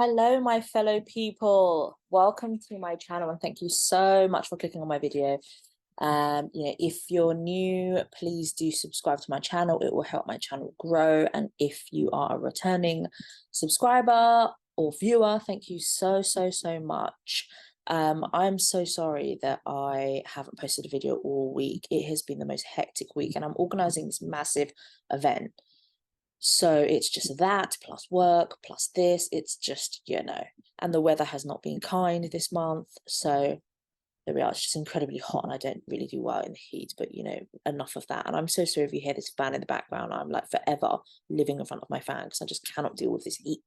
Hello, my fellow people. Welcome to my channel, and thank you so much for clicking on my video. If you're new, please do subscribe to my channel. It will help my channel grow. And if you are a returning subscriber or viewer, thank you so much. I'm so sorry that I haven't posted a video all week. It has been the most hectic week, and I'm organizing this massive event. So it's just that plus work plus this. It's just, and the weather has not been kind this month. So there we are. It's just incredibly hot, and I don't really do well in the heat, but enough of that. And I'm so sorry if you hear this fan in the background. I'm like forever living in front of my fan because I just cannot deal with this heat.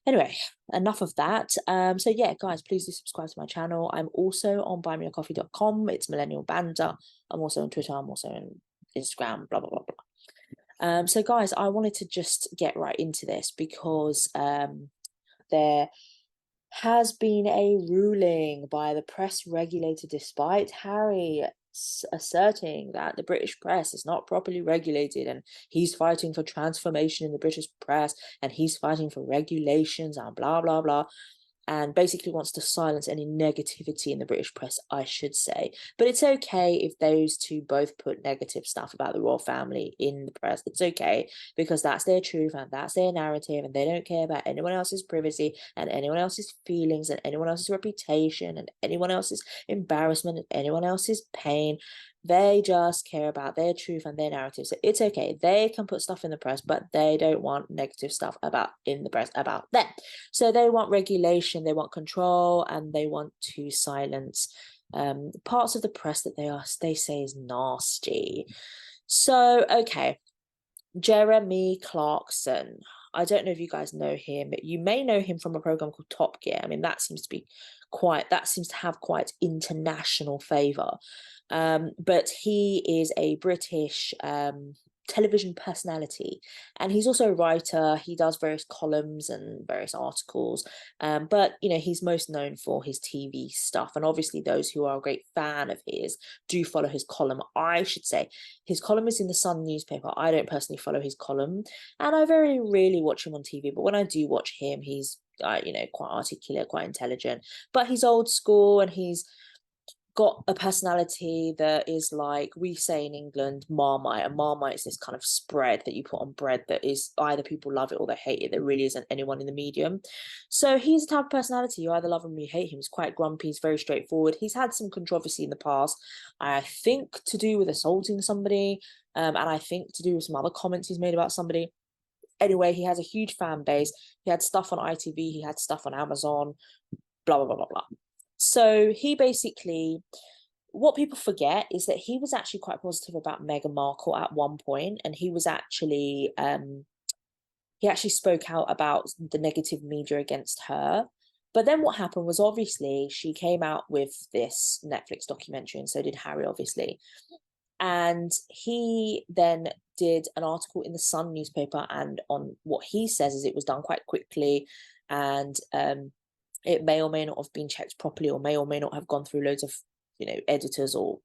Anyway, enough of that. So yeah, guys, please do subscribe to my channel. I'm also on buymeacoffee.com. It's Millennial Banter. I'm also on Twitter. I'm also on Instagram, blah, blah, blah, blah. So guys, I wanted to just get right into this because there has been a ruling by the press regulator, despite Harry asserting that the British press is not properly regulated, and he's fighting for transformation in the British press, and he's fighting for regulations and blah blah blah, and basically wants to silence any negativity in the British press, I should say. But it's okay if those two both put negative stuff about the royal family in the press. It's okay, because that's their truth and that's their narrative, and they don't care about anyone else's privacy and anyone else's feelings and anyone else's reputation and anyone else's embarrassment and anyone else's pain. They just care about their truth and their narrative. So it's okay. They can put stuff in the press, but they don't want negative stuff in the press about them. So they want regulation, they want control, and they want to silence parts of the press that they say is nasty. So, okay. Jeremy Clarkson. I don't know if you guys know him, but you may know him from a program called Top Gear. I mean, that seems to have quite international favor. But he is a British television personality, and he's also a writer. He does various columns and various articles, but he's most known for his TV stuff, and obviously those who are a great fan of his do follow his column. I should say his column is in the Sun newspaper. I don't personally follow his column, and I very rarely watch him on TV, but when I do watch him, he's quite articulate, quite intelligent, but he's old school, and he's got a personality that is, like we say in England, Marmite. And Marmite is this kind of spread that you put on bread that is either people love it or they hate it. There really isn't anyone in the medium. So he's the type of personality you either love him or you hate him. He's quite grumpy. He's very straightforward. He's had some controversy in the past, I think to do with assaulting somebody, and I think to do with some other comments he's made about somebody. Anyway, he has a huge fan base. He had stuff on ITV. He had stuff on Amazon, blah, blah, blah, blah, blah. So he basically, what people forget is that he was actually quite positive about Meghan Markle at one point, and he was actually, he actually spoke out about the negative media against her. But then what happened was, obviously, she came out with this Netflix documentary, and so did Harry, obviously. And he then did an article in the Sun newspaper, and on what he says is it was done quite quickly, and it may or may not have been checked properly, or may not have gone through loads of editors or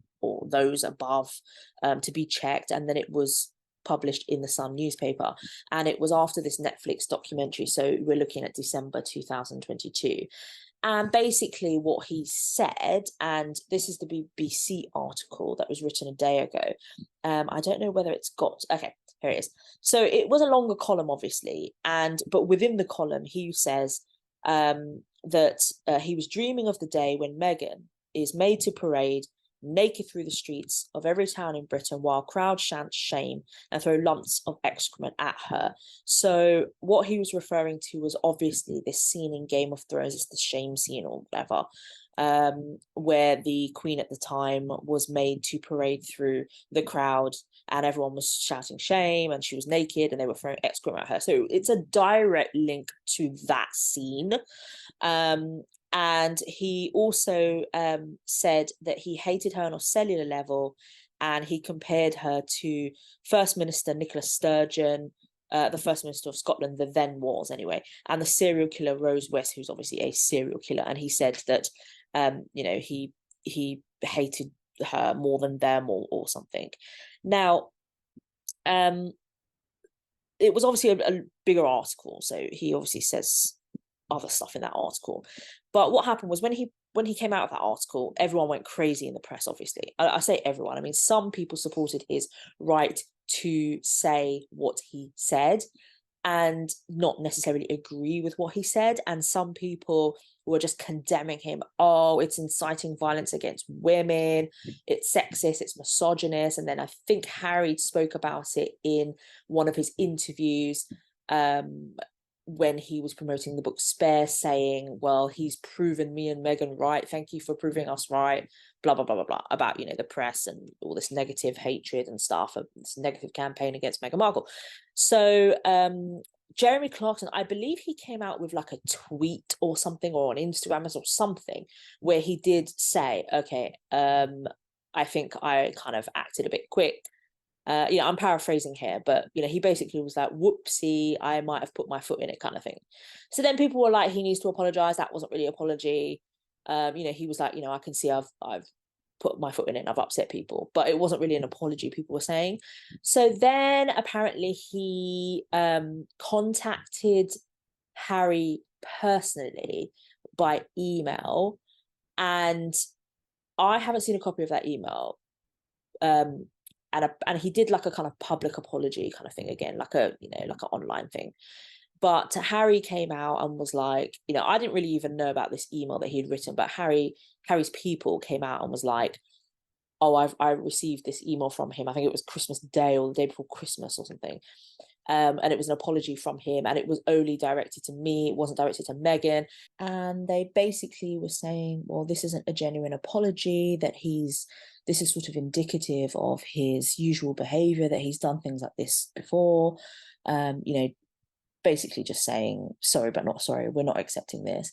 those above to be checked, and then it was published in the Sun newspaper. And it was after this Netflix documentary, so we're looking at December 2022. And basically what he said, and this is the BBC article that was written a day ago. I don't know whether it's got, okay, here it is. So it was a longer column, obviously, but within the column he says that he was dreaming of the day when Meghan is made to parade naked through the streets of every town in Britain while crowds chant shame and throw lumps of excrement at her. So what he was referring to was obviously this scene in Game of Thrones, it's the shame scene or whatever, where the Queen at the time was made to parade through the crowd and everyone was shouting shame, and she was naked and they were throwing excrement at her. So it's a direct link to that scene. And he also said that he hated her on a cellular level, and he compared her to First Minister Nicola Sturgeon, the First Minister of Scotland, the then was anyway, and the serial killer Rose West, who's obviously a serial killer. And he said that he hated her more than them or something. Now, it was obviously a bigger article, so he obviously says other stuff in that article. But what happened was when he came out of that article, everyone went crazy in the press, obviously. I say everyone. I mean, some people supported his right to say what he said and not necessarily agree with what he said. And some people were just condemning him. Oh, it's inciting violence against women. It's sexist. It's misogynist. And then I think Harry spoke about it in one of his interviews when he was promoting the book Spare, saying, well, he's proven me and Meghan right. Thank you for proving us right. Blah, blah, blah, blah, blah, about, you know, the press and all this negative hatred and stuff, this negative campaign against Meghan Markle. So Jeremy Clarkson, I believe he came out with like a tweet or something, or on Instagram or something, where he did say, okay, I think I kind of acted a bit quick. I'm paraphrasing here, but he basically was like, whoopsie, I might have put my foot in it, kind of thing. So then people were like, he needs to apologize. That wasn't really an apology. He was like, I can see I've put my foot in it and I've upset people, but it wasn't really an apology, people were saying. So then apparently he contacted Harry personally by email, and I haven't seen a copy of that email. And he did like a kind of public apology kind of thing again, like an online thing. But Harry came out and was like, I didn't really even know about this email that he'd written, but Harry's people came out and was like, oh, I received this email from him. I think it was Christmas Day or the day before Christmas or something. And it was an apology from him, and it was only directed to me. It wasn't directed to Meghan. And they basically were saying, well, this isn't a genuine apology, that this is sort of indicative of his usual behavior, that he's done things like this before. Basically just saying, sorry, but not sorry, we're not accepting this.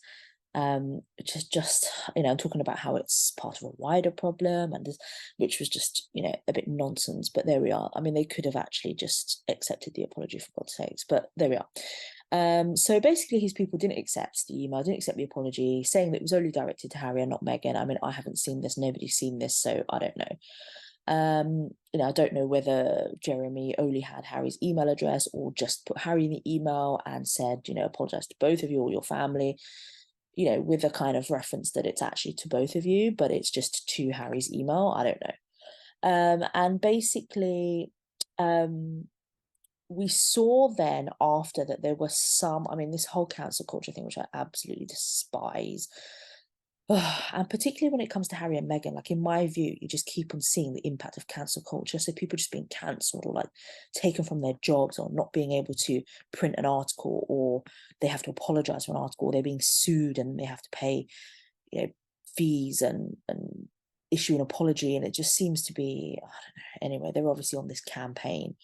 Just I'm talking about how it's part of a wider problem, and which was just a bit nonsense, but there we are. I mean, they could have actually just accepted the apology, for God's sakes, but there we are. So basically his people didn't accept the email, didn't accept the apology, saying that it was only directed to Harry and not Meghan. I mean, I haven't seen this, nobody's seen this, so I don't know. I don't know whether Jeremy only had Harry's email address or just put Harry in the email and said, apologize to both of you or your family, with a kind of reference that it's actually to both of you, but it's just to Harry's email. I don't know. And basically, we saw then after that there was this whole cancel culture thing, which I absolutely despise. And particularly when it comes to Harry and Meghan, like in my view, you just keep on seeing the impact of cancel culture. So people just being cancelled or like taken from their jobs, or not being able to print an article, or they have to apologize for an article, or they're being sued and they have to pay fees and issue an apology. And it just seems to be, I don't know, anyway, they're obviously on this campaign.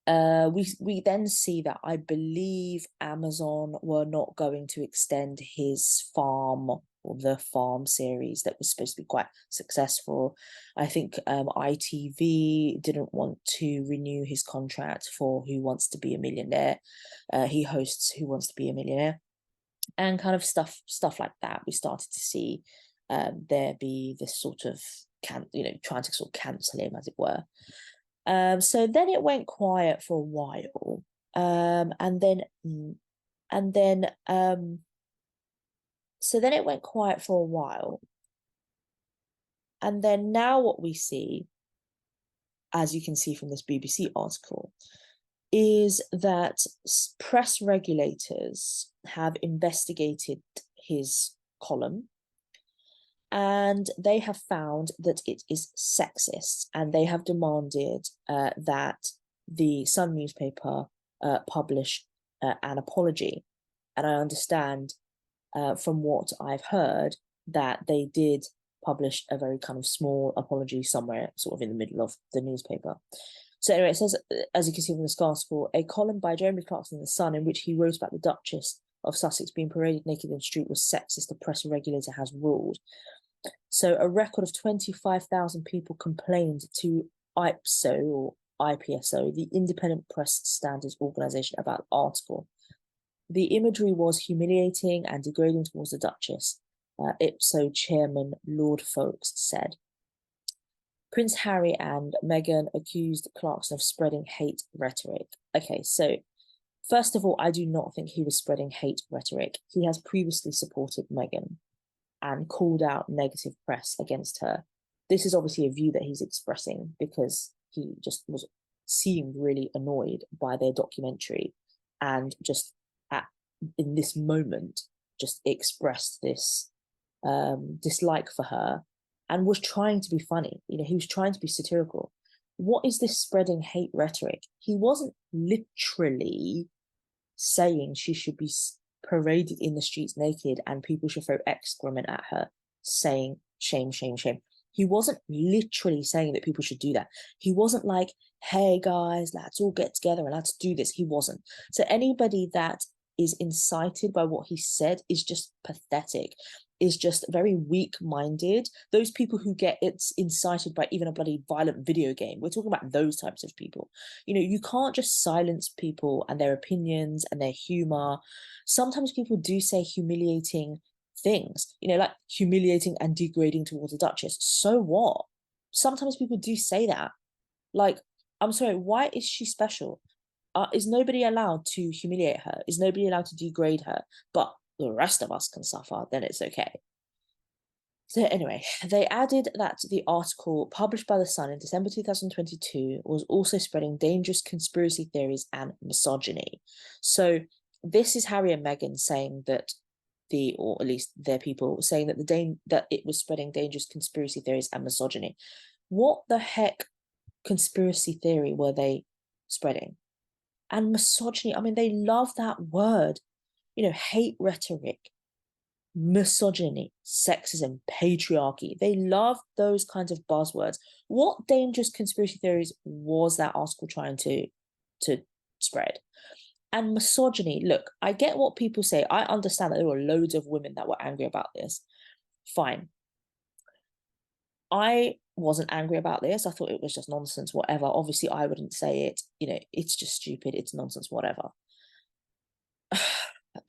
We then see that I believe Amazon were not going to extend his farm, or the farm series that was supposed to be quite successful. I think ITV didn't want to renew his contract for Who Wants to Be a Millionaire. He hosts Who Wants to Be a Millionaire, and kind of stuff like that. We started to see there be this sort of trying to sort of cancel him, as it were. So then it went quiet for a while, so then it went quiet for a while, and then now what we see, as you can see from this BBC article, is that press regulators have investigated his column, and they have found that it is sexist, and they have demanded that the Sun newspaper publish an apology. And I understand from what I've heard that they did publish a very kind of small apology somewhere sort of in the middle of the newspaper. So anyway, it says, as you can see from this article, a column by Jeremy Clarkson in the Sun in which he wrote about the Duchess of Sussex being paraded naked in the street was sexist, the press regulator has ruled. So a record of 25,000 people complained to IPSO, or IPSO, the Independent Press Standards Organisation, about the article. The imagery was humiliating and degrading towards the Duchess, IPSO chairman Lord Ffoulkes said. Prince Harry and Meghan accused Clarkson of spreading hate rhetoric. Okay, so First of all, I do not think he was spreading hate rhetoric. He has previously supported Meghan and called out negative press against her. This is obviously a view that he's expressing because he just seemed really annoyed by their documentary, and just in this moment just expressed this dislike for her, and was trying to be funny. He was trying to be satirical. What is this spreading hate rhetoric? He wasn't literally saying she should be paraded in the streets naked and people should throw excrement at her, saying shame, shame, shame. He wasn't literally saying that people should do that. He wasn't like, hey guys, let's all get together and let's do this. He wasn't. So anybody that is incited by what he said is just pathetic, is just very weak-minded. Those people who get incited by even a bloody violent video game, we're talking about those types of people. You can't just silence people and their opinions and their humor. Sometimes people do say humiliating things, like humiliating and degrading towards a duchess. So what? Sometimes people do say that. Like, I'm sorry, why is she special? Is nobody allowed to humiliate her? Is nobody allowed to degrade her? But the rest of us can suffer, then it's okay. So anyway, they added that the article published by The Sun in December 2022 was also spreading dangerous conspiracy theories and misogyny. So this is Harry and Meghan saying that or at least their people saying that that it was spreading dangerous conspiracy theories and misogyny. What the heck conspiracy theory were they spreading? And misogyny, I mean, they love that word. Hate rhetoric, misogyny, sexism, patriarchy. They love those kinds of buzzwords. What dangerous conspiracy theories was that article trying to spread? And misogyny, look, I get what people say. I understand that there were loads of women that were angry about this. Fine. I wasn't angry about this. I thought it was just nonsense, whatever. Obviously, I wouldn't say it. It's just stupid. It's nonsense, whatever.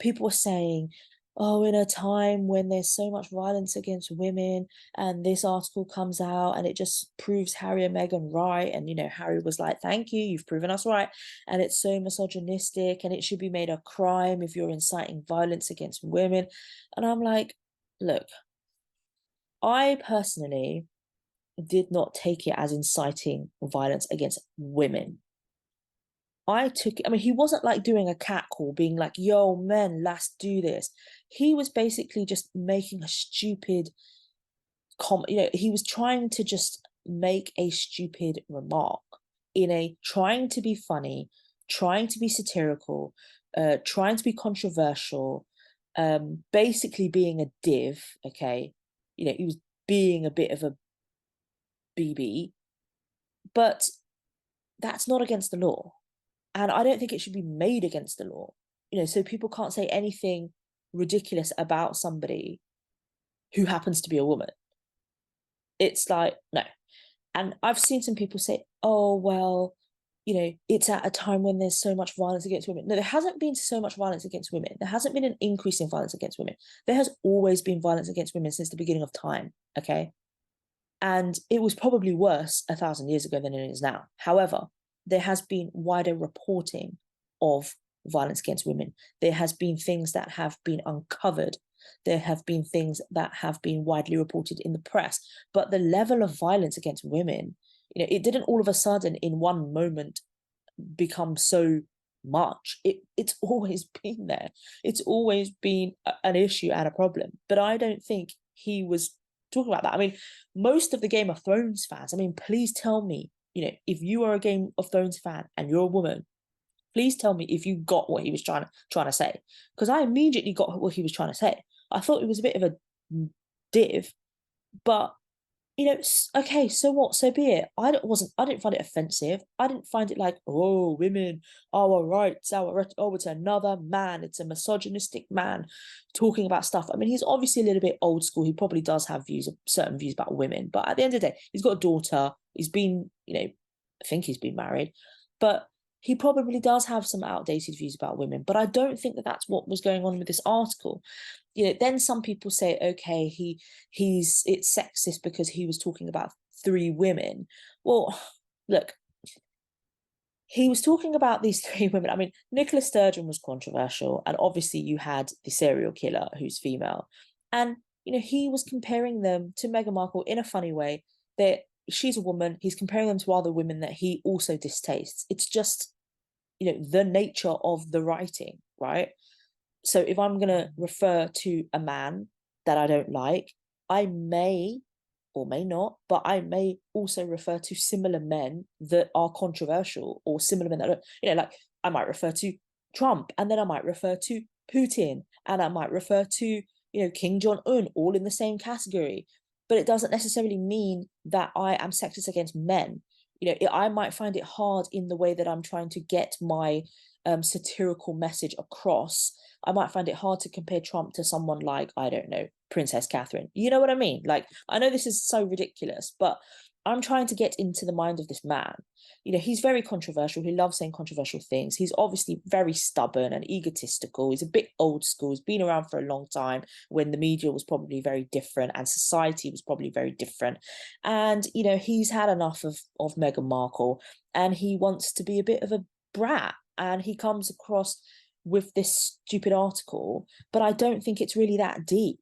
People were saying, oh, in a time when there's so much violence against women, and this article comes out and it just proves Harry and Meghan right. And, Harry was like, thank you, you've proven us right. And it's so misogynistic and it should be made a crime if you're inciting violence against women. And I'm like, look, I personally did not take it as inciting violence against women. I mean, he wasn't like doing a cat call, being like, yo, men, let's do this. He was basically just making a stupid comment. He was trying to just make a stupid remark trying to be funny, trying to be satirical, trying to be controversial, basically being a div, okay? He was being a bit of a BB, but that's not against the law. And I don't think it should be made against the law, so people can't say anything ridiculous about somebody who happens to be a woman. It's like, no. And I've seen some people say, oh, well, it's at a time when there's so much violence against women. No, there hasn't been so much violence against women. There hasn't been an increase in violence against women. There has always been violence against women since the beginning of time, okay? And it was probably worse 1,000 years ago than it is now. However, there has been wider reporting of violence against women. There has been things that have been uncovered. There have been things that have been widely reported in the press. But the level of violence against women, it didn't all of a sudden in one moment become so much. It's always been there. It's always been an issue and a problem. But I don't think he was talking about that. I mean, most of the Game of Thrones fans, I mean, please tell me, if you are a Game of Thrones fan and you're a woman, please tell me if you got what he was trying to say. Because I immediately got what he was trying to say. I thought it was a bit of a div, but okay, so what? So be it. I didn't find it offensive. I didn't find it like, oh, women, our rights, it's another man. It's a misogynistic man talking about stuff. I mean, he's obviously a little bit old school. He probably does have certain views about women, but at the end of the day, he's got a daughter. He's been, I think he's been married, but he probably does have some outdated views about women. But I don't think that that's what was going on with this article. Then some people say, okay, it's sexist because he was talking about 3 women. Well, look, he was talking about these three women. I mean, Nicola Sturgeon was controversial, and obviously you had the serial killer who's female, and he was comparing them to Meghan Markle in a funny way. That she's a woman. He's comparing them to other women that he also distastes. It's just the nature of the writing, right? So if I'm going to refer to a man that I don't like, I may or may not, but I may also refer to similar men that are controversial, or similar men that are, like I might refer to Trump, and then I might refer to Putin, and I might refer to, King Jong-un, all in the same category. But it doesn't necessarily mean that I am sexist against men. I might find it hard in the way that I'm trying to get my satirical message across. I might find it hard to compare Trump to someone like, I don't know, Princess Catherine. You know what I mean? Like, I know this is so ridiculous, but I'm trying to get into the mind of this man. He's very controversial. He loves saying controversial things. He's obviously very stubborn and egotistical. He's a bit old school. He's been around for a long time when the media was probably very different and society was probably very different. And, he's had enough of Meghan Markle, and he wants to be a bit of a brat. And he comes across with this stupid article, but I don't think it's really that deep,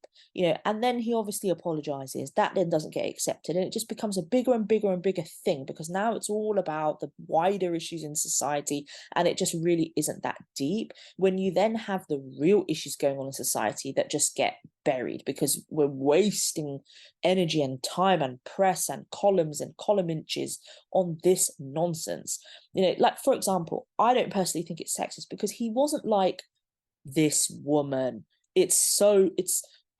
and then he obviously apologizes. That then doesn't get accepted, and it just becomes a bigger and bigger and bigger thing, because now it's all about the wider issues in society, and it just really isn't that deep. When you then have the real issues going on in society that just get buried because we're wasting energy and time and press and columns and column inches on this nonsense. Like, for example, I don't personally think it's sexist because he wasn't like, this woman, it's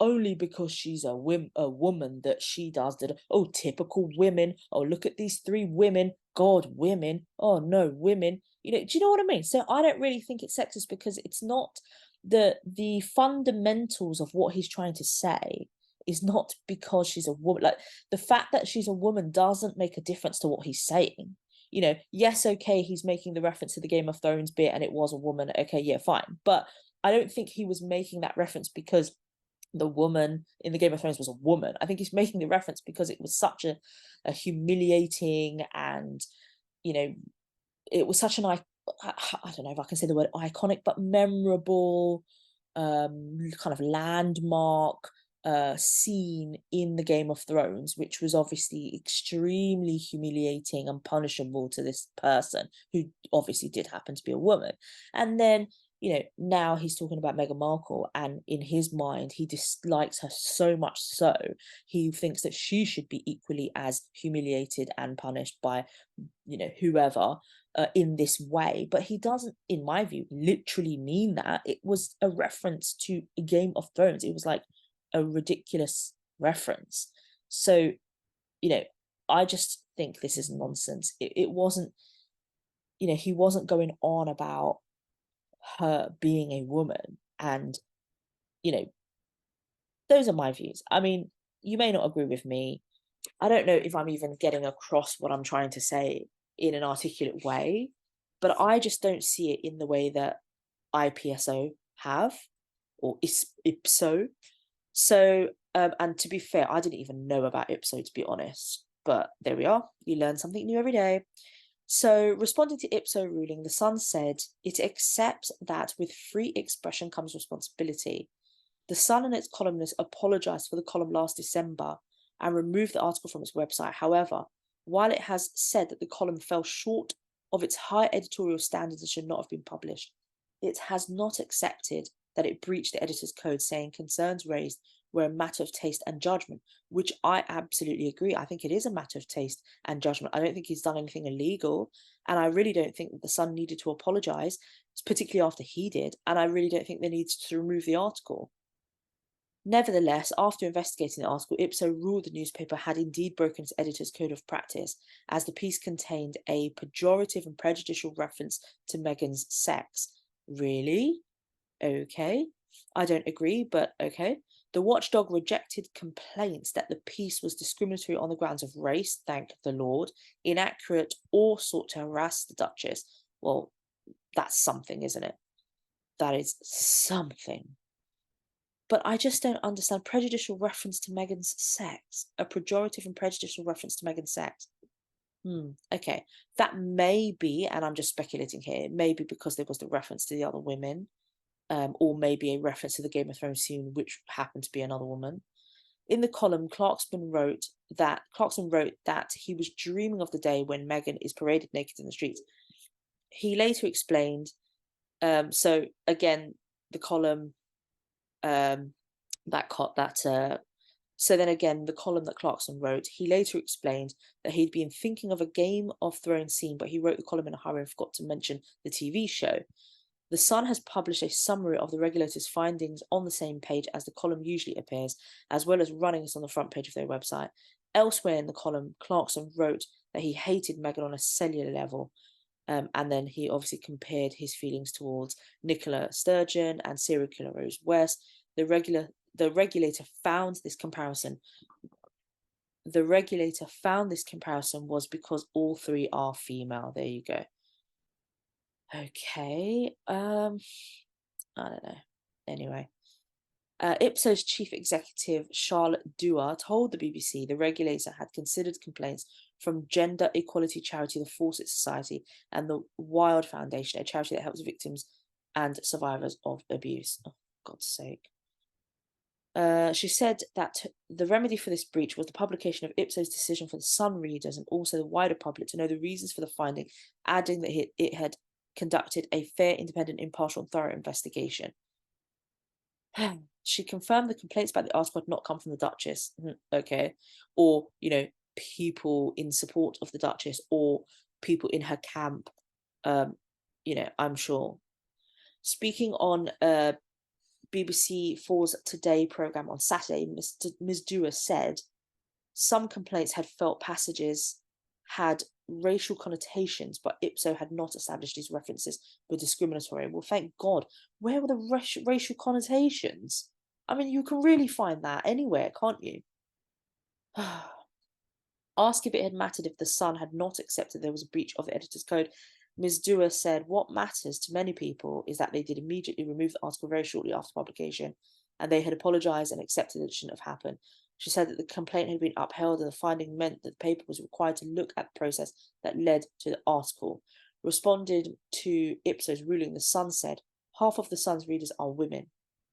only because she's a woman that she does that. Oh, typical women. Oh, look at these three women. God, women. Oh no, women. Do you know what I mean? So I don't really think it's sexist because it's not the fundamentals of what he's trying to say is not because she's a woman. Like, the fact that she's a woman doesn't make a difference to what he's saying. Yes, okay, he's making the reference to the Game of Thrones bit and it was a woman. Okay, yeah, fine. But I don't think he was making that reference because the woman in the Game of Thrones was a woman. I think he's making the reference because it was such a humiliating, and it was such I don't know if I can say the word iconic, but memorable kind of landmark scene in the Game of Thrones, which was obviously extremely humiliating and punishable to this person who obviously did happen to be a woman. And then now he's talking about Meghan Markle, and in his mind, he dislikes her so much so he thinks that she should be equally as humiliated and punished by, whoever, in this way. But he doesn't, in my view, literally mean that. It was a reference to a Game of Thrones. It was like a ridiculous reference. So, I just think this is nonsense. It wasn't, he wasn't going on about her being a woman, and those are my views. I mean, you may not agree with me. I don't know if I'm even getting across what I'm trying to say in an articulate way, but I just don't see it in the way that IPSO have, or IPSO. So and to be fair, I didn't even know about IPSO, to be honest, but there we are. You learn something new every day. So, responding to IPSO ruling, The Sun said it accepts that with free expression comes responsibility. The Sun and its columnists apologised for the column last December and removed the article from its website. However, while it has said that the column fell short of its high editorial standards and should not have been published, it has not accepted that it breached the editor's code, saying concerns raised were a matter of taste and judgment, which I absolutely agree. I think it is a matter of taste and judgment. I don't think he's done anything illegal, and I really don't think that the Sun needed to apologise, particularly after he did, and I really don't think they needed to remove the article. Nevertheless, after investigating the article, IPSO ruled the newspaper had indeed broken its editor's code of practice, as the piece contained a pejorative and prejudicial reference to Meghan's sex. Really? Okay. I don't agree, but okay. The watchdog rejected complaints that the piece was discriminatory on the grounds of race, thank the Lord, inaccurate, or sought to harass the Duchess. Well, that's something, isn't it? That is something. But I just don't understand. Prejudicial reference to Meghan's sex. A pejorative and prejudicial reference to Meghan's sex. Okay, that may be, and I'm just speculating here, maybe because there was the reference to the other women, or maybe a reference to the Game of Thrones scene, which happened to be another woman. In the column, Clarkson wrote that he was dreaming of the day when Meghan is paraded naked in the streets. He later explained, so again, the column, so then again, the column that Clarkson wrote, he later explained that he'd been thinking of a Game of Thrones scene, but he wrote the column in a hurry and forgot to mention the TV show. The Sun has published a summary of the regulator's findings on the same page as the column usually appears, as well as running it on the front page of their website. Elsewhere in the column, Clarkson wrote that he hated Meghan on a cellular level, and then he obviously compared his feelings towards Nicola Sturgeon and serial killer Rose West. The regulator found this comparison. The regulator found this comparison was because all three are female. There you go. Okay. I don't know. Anyway. Ipsos chief executive Charlotte Dewar told the BBC the regulator had considered complaints from gender equality charity the Faucet Society and the Wild Foundation, a charity that helps victims and survivors of abuse. Oh, God's sake. She said that the remedy for this breach was the publication of Ipsos' decision for the Sun readers and also the wider public to know the reasons for the finding, adding that it had conducted a fair, independent, impartial, and thorough investigation. She confirmed the complaints about the article had not come from the Duchess, okay, or, people in support of the Duchess or people in her camp, I'm sure. Speaking on BBC 4's Today programme on Saturday, Ms. Dewar said some complaints had felt passages had racial connotations, but Ipso had not established these references were discriminatory. Well, thank God. Where were the racial connotations? I mean, you can really find that anywhere, can't you? Asked if it had mattered if the Sun had not accepted there was a breach of the editor's code, Ms. Dewar said, what matters to many people is that they did immediately remove the article very shortly after publication, and they had apologised and accepted that it shouldn't have happened. She said that the complaint had been upheld and the finding meant that the paper was required to look at the process that led to the article. Responded to Ipsos' ruling, the Sun said, half of the Sun's readers are women,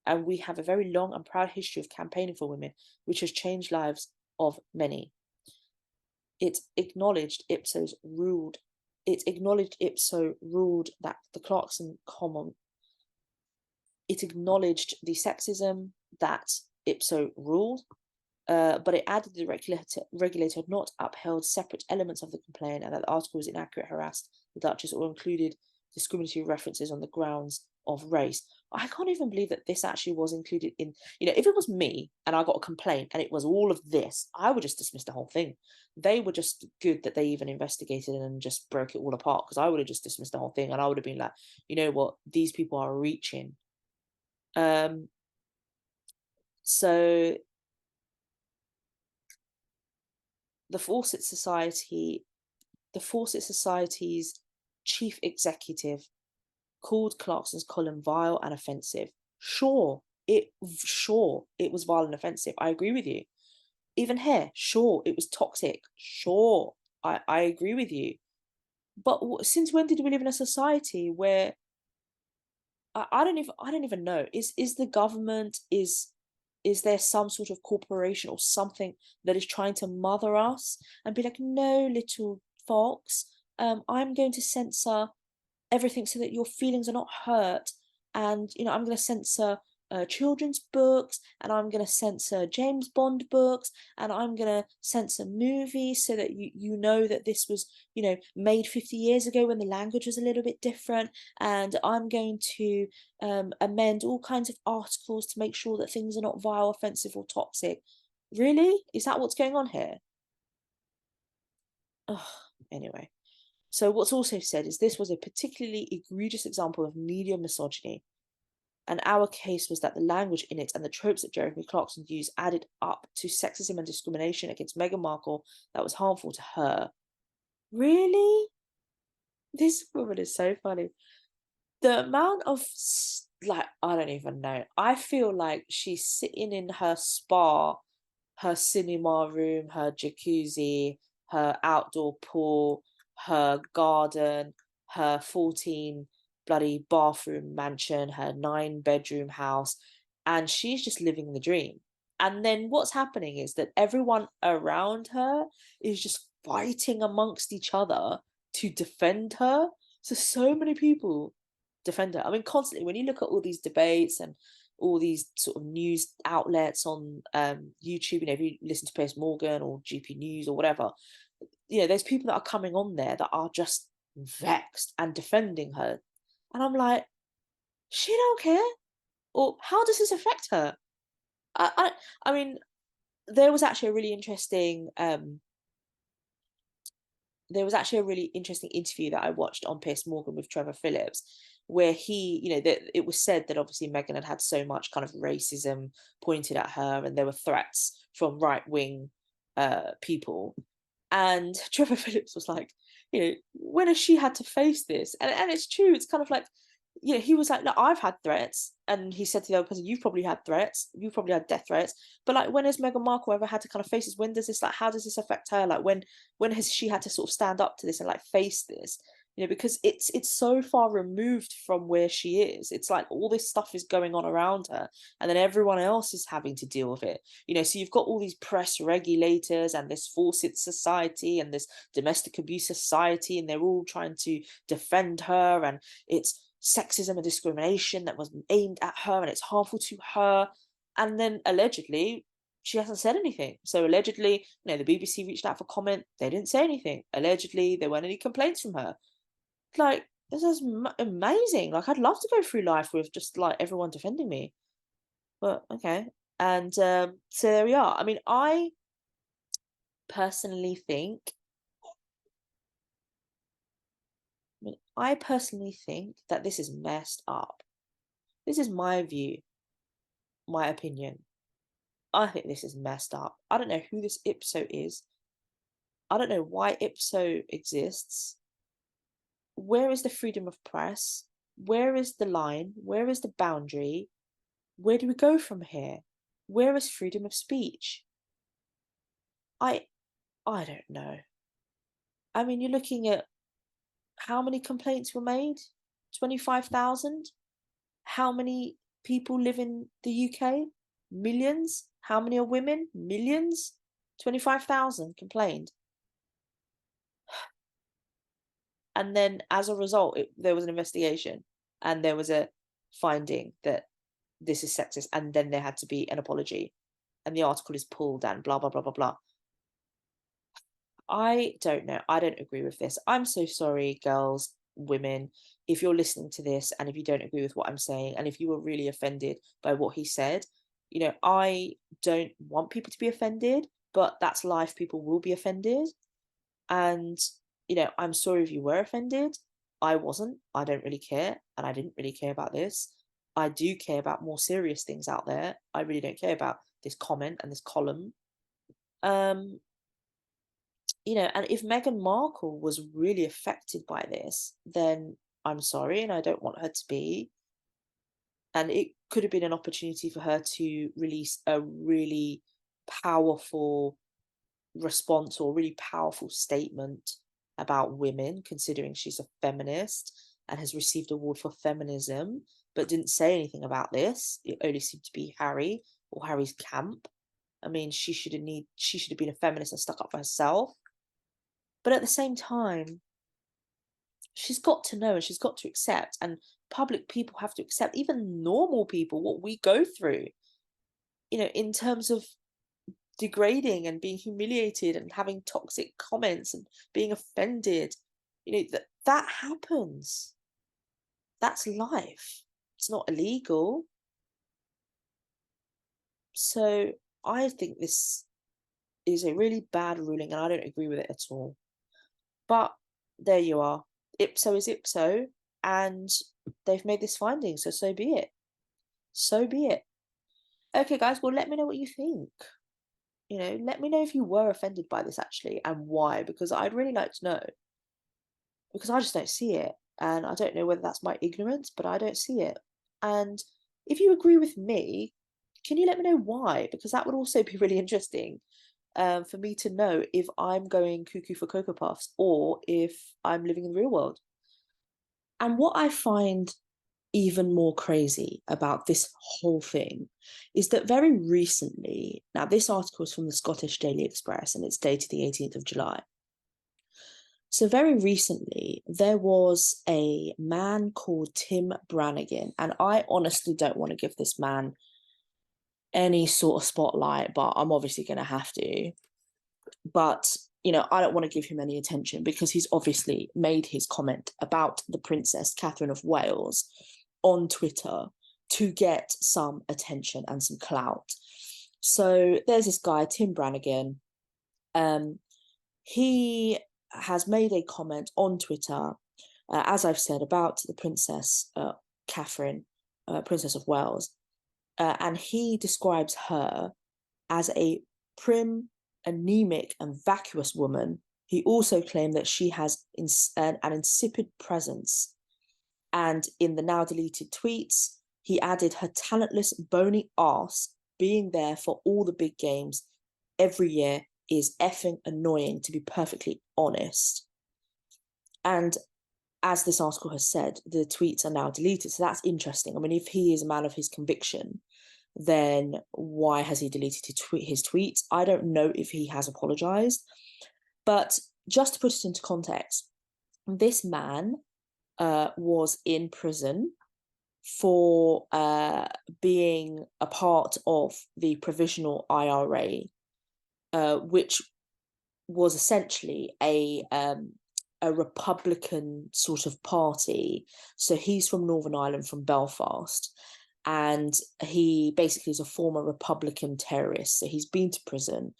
and we have a very long and proud history of campaigning for women, which has changed lives of many. It acknowledged Ipso ruled that the Clarkson comment. It acknowledged the sexism that Ipso ruled, but it added the regulator had not upheld separate elements of the complaint and that the article was inaccurate, harassed the Duchess, or included discriminatory references on the grounds of race. I can't even believe that this actually was included in, if it was me and I got a complaint and it was all of this, I would just dismiss the whole thing. They were just good that they even investigated and just broke it all apart, because I would have just dismissed the whole thing and I would have been like, you know what, these people are reaching. So the Faucet Society's chief executive called Clarkson's column vile and offensive. Sure, it was vile and offensive. I agree with you. Even here, sure, it was toxic. Sure, I agree with you. But since when did we live in a society where I don't even know. Is the government, is there some sort of corporation or something that is trying to mother us and be like, no, little fox, I'm going to censor everything so that your feelings are not hurt, and I'm going to censor children's books, and I'm going to censor James Bond books, and I'm going to censor movies so that you know that this was made 50 years ago when the language was a little bit different, and I'm going to amend all kinds of articles to make sure that things are not vile, offensive, or toxic. Really? Is that what's going on here? Anyway. So what's also said is this was a particularly egregious example of media misogyny. And our case was that the language in it and the tropes that Jeremy Clarkson used added up to sexism and discrimination against Meghan Markle that was harmful to her. Really? This woman is so funny. The amount of, I don't even know. I feel like she's sitting in her spa, her cinema room, her jacuzzi, her outdoor pool, her garden, her 14 bloody bathroom mansion, her 9-bedroom house, and she's just living the dream. And then what's happening is that everyone around her is just fighting amongst each other to defend her. So many people defend her. I mean, constantly, when you look at all these debates and all these sort of news outlets on YouTube, if you listen to Piers Morgan or GP News or whatever, there's people that are coming on there that are just vexed and defending her. And I'm like, she don't care? Or how does this affect her? I mean, there was actually a really interesting interview that I watched on Piers Morgan with Trevor Phillips, where he, that it was said that obviously Meghan had so much kind of racism pointed at her, and there were threats from right-wing people. And Trevor Phillips was like, when has she had to face this? And it's true. It's kind of like, he was like, look, I've had threats. And he said to the other person, you've probably had threats. You've probably had death threats. But like, when has Meghan Markle ever had to kind of face this? When does this, like, how does this affect her? Like, when has she had to sort of stand up to this and like face this? Because it's so far removed from where she is. It's like all this stuff is going on around her, and then everyone else is having to deal with it. So you've got all these press regulators and this Faucet Society and this domestic abuse society, and they're all trying to defend her, and it's sexism and discrimination that was aimed at her, and it's harmful to her. And then allegedly she hasn't said anything. So allegedly, the BBC reached out for comment, they didn't say anything. Allegedly there weren't any complaints from her. Like, this is amazing. Like, I'd love to go through life with just like everyone defending me, but okay. And so there we are. I mean, I personally think that this is messed up. This is my view, my opinion. I think this is messed up. I don't know who this Ipso is. I don't know why Ipso exists. Where is the freedom of press? Where is the line? Where is the boundary? Where do we go from here? Where is freedom of speech? I don't know. I mean, you're looking at how many complaints were made? 25,000? How many people live in the UK? Millions? How many are women? Millions? 25,000 complained. And then as a result, there was an investigation and there was a finding that this is sexist, and then there had to be an apology, and the article is pulled and blah, blah, blah, blah, blah. I don't know. I don't agree with this. I'm so sorry, girls, women, if you're listening to this and if you don't agree with what I'm saying, and if you were really offended by what he said, I don't want people to be offended, but that's life. People will be offended. And, I'm sorry if you were offended. I wasn't. I don't really care. And I didn't really care about this. I do care about more serious things out there. I really don't care about this comment and this column. And if Meghan Markle was really affected by this, then I'm sorry, and I don't want her to be. And it could have been an opportunity for her to release a really powerful response or really powerful statement about women, considering she's a feminist and has received an award for feminism, but didn't say anything about this. It only seemed to be Harry or Harry's camp. I mean, she should have been a feminist and stuck up for herself. But at the same time, she's got to know and she's got to accept, and public people have to accept, even normal people, what we go through, in terms of degrading and being humiliated and having toxic comments and being offended. That happens. That's life. It's not illegal. So I think this is a really bad ruling, and I don't agree with it at all. But there you are. Ipso is Ipso, and they've made this finding, so be it. So be it. Okay, guys, well, let me know what you think. Let me know if you were offended by this, actually, and why, because I'd really like to know. Because I just don't see it, and I don't know whether that's my ignorance, but I don't see it. And if you agree with me, can you let me know why? Because that would also be really interesting. for me to know if I'm going cuckoo for Cocoa Puffs or if I'm living in the real world. And what I find even more crazy about this whole thing is that very recently, now this article is from the Scottish Daily Express and it's dated the 18th of July. So very recently, there was a man called Tim Branigan, and I honestly don't want to give this man any sort of spotlight, but I'm obviously going to have to. But, you know, I don't want to give him any attention because he's obviously made his comment about the Princess Catherine of Wales on Twitter to get some attention and some clout. So there's this guy, Tim Branigan. He has made a comment on Twitter, as I've said, about the Princess Catherine, Princess of Wales. And he describes her as a prim, anemic and vacuous woman. He also claimed that she has an insipid presence. And in the now deleted tweets, he added her talentless, bony arse being there for all the big games every year is effing annoying, to be perfectly honest. And as this article has said, the tweets are now deleted. So that's interesting. I mean, if he is a man of his conviction, then why has he deleted his tweets? I don't know if he has apologized. But just to put it into context, this man was in prison for being a part of the provisional IRA, which was essentially a Republican sort of party. So he's from Northern Ireland, from Belfast, and he basically is a former Republican terrorist. So he's been to prison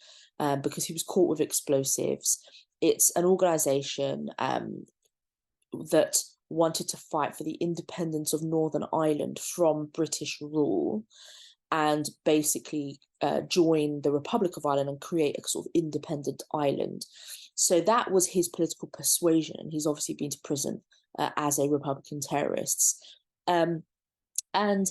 because he was caught with explosives. It's an organization that wanted to fight for the independence of Northern Ireland from British rule and basically join the Republic of Ireland and create a sort of independent island. So that was his political persuasion. And he's obviously been to prison as a Republican terrorist. And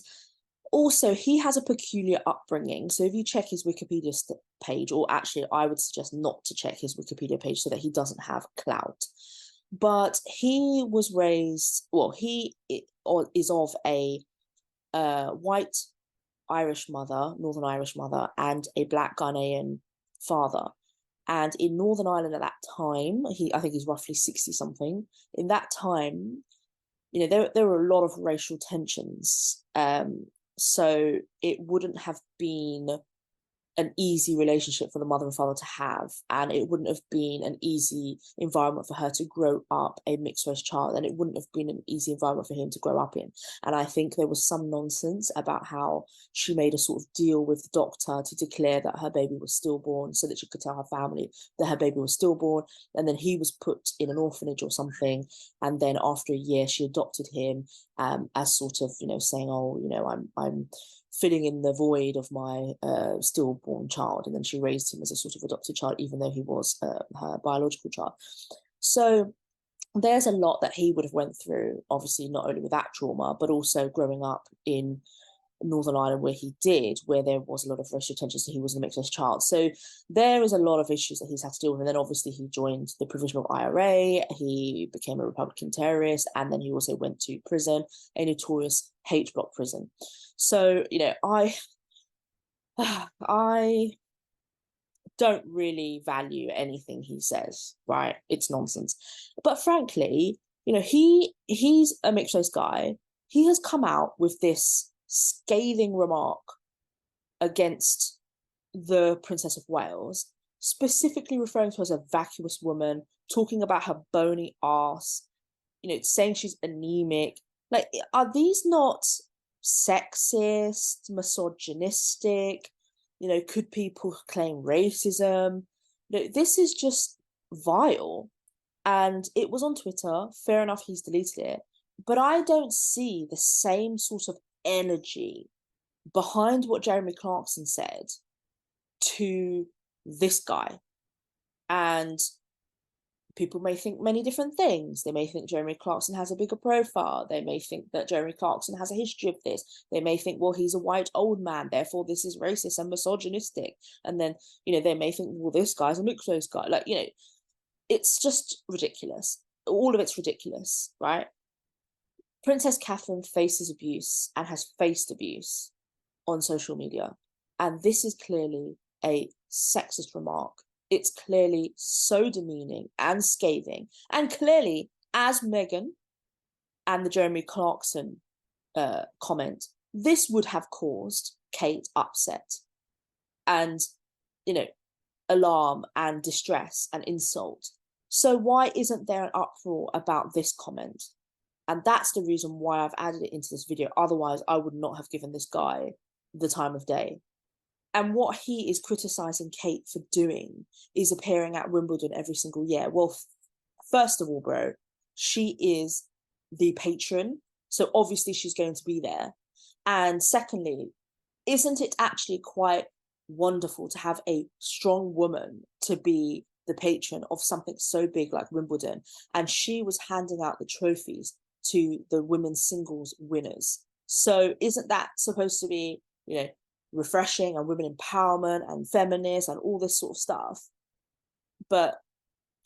also, he has a peculiar upbringing. So if you check his Wikipedia page, or actually I would suggest not to check his Wikipedia page so that he doesn't have clout. But he was raised, well, he is of a white Irish mother, Northern Irish mother, and a black Ghanaian father. And in Northern Ireland at that time, I think he's roughly 60 something. In that time, you know, there were a lot of racial tensions. So it wouldn't have been an easy relationship for the mother and father to have, and it wouldn't have been an easy environment for her to grow up a mixed race child, and it wouldn't have been an easy environment for him to grow up in. And I think there was some nonsense about how she made a sort of deal with the doctor to declare that her baby was stillborn so that she could tell her family that her baby was stillborn, and then he was put in an orphanage or something, and then after a year she adopted him as sort of, you know, saying, oh, you know, I'm filling in the void of my stillborn child. And then she raised him as a sort of adopted child, even though he was her biological child. So there's a lot that he would have went through, obviously, not only with that trauma, but also growing up in Northern Ireland where there was a lot of racial tension, so he was a mixed race child. So there is a lot of issues that he's had to deal with. And then obviously he joined the provisional IRA, he became a Republican terrorist, and then he also went to prison, a notorious H block prison. So, you know, I don't really value anything he says, right? It's nonsense. But frankly, you know, he's a mixed race guy. He has come out with this scathing remark against the Princess of Wales, specifically referring to her as a vacuous woman, talking about her bony ass, you know, saying she's anemic. Like, are these not sexist, misogynistic? You know, could people claim racism? You know, this is just vile. And it was on Twitter. Fair enough, he's deleted it. But I don't see the same sort of energy behind what Jeremy Clarkson said to this guy. And people may think many different things. They may think Jeremy Clarkson has a bigger profile. They may think that Jeremy Clarkson has a history of this. They may think, well, he's a white old man, therefore this is racist and misogynistic. And then, you know, they may think, well, this guy's a mixed race guy. Like, you know, it's just ridiculous. All of it's ridiculous, right? Princess Catherine faces abuse and has faced abuse on social media. And this is clearly a sexist remark. It's clearly so demeaning and scathing. And clearly, as Meghan and the Jeremy Clarkson comment, this would have caused Kate upset and, you know, alarm and distress and insult. So why isn't there an uproar about this comment? And that's the reason why I've added it into this video. Otherwise, I would not have given this guy the time of day. And what he is criticising Kate for doing is appearing at Wimbledon every single year. Well, first of all, bro, she is the patron. So obviously she's going to be there. And secondly, isn't it actually quite wonderful to have a strong woman to be the patron of something so big like Wimbledon? And she was handing out the trophies to the women's singles winners. So isn't that supposed to be, you know, refreshing and women empowerment and feminist and all this sort of stuff? But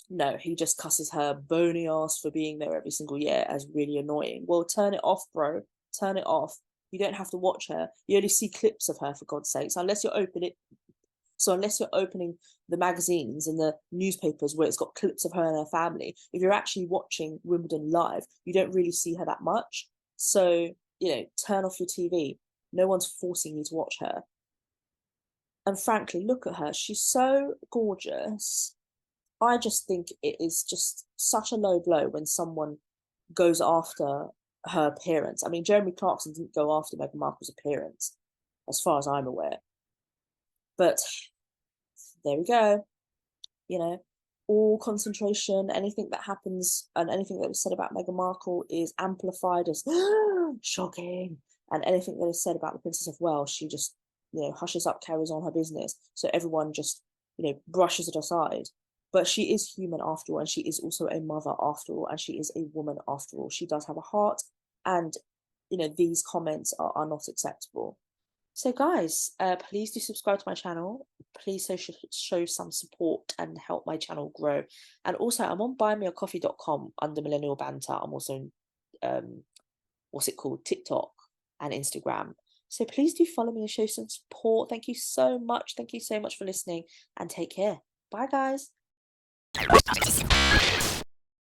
no, he just cusses her bony ass for being there every single year as really annoying. Well, turn it off, bro. Turn it off. You don't have to watch her. You only see clips of her, for God's sakes, unless you're opening the magazines and the newspapers where it's got clips of her and her family. If you're actually watching Wimbledon live, you don't really see her that much. So, you know, turn off your TV. No one's forcing you to watch her. And frankly, look at her. She's so gorgeous. I just think it is just such a low blow when someone goes after her appearance. I mean, Jeremy Clarkson didn't go after Meghan Markle's appearance, as far as I'm aware. But there we go. You know, all concentration, anything that happens and anything that was said about Meghan Markle is amplified as shocking. And anything that is said about the Princess of Wales, she just, you know, hushes up, carries on her business. So everyone just, you know, brushes it aside. But she is human after all, and she is also a mother after all, and she is a woman after all. She does have a heart, and, you know, these comments are not acceptable. So guys, please do subscribe to my channel. Please show some support and help my channel grow. And also, I'm on buymeacoffee.com under Millennial Banter. I'm also what's it called? TikTok and Instagram. So please do follow me and show some support. Thank you so much. Thank you so much for listening, and take care. Bye, guys.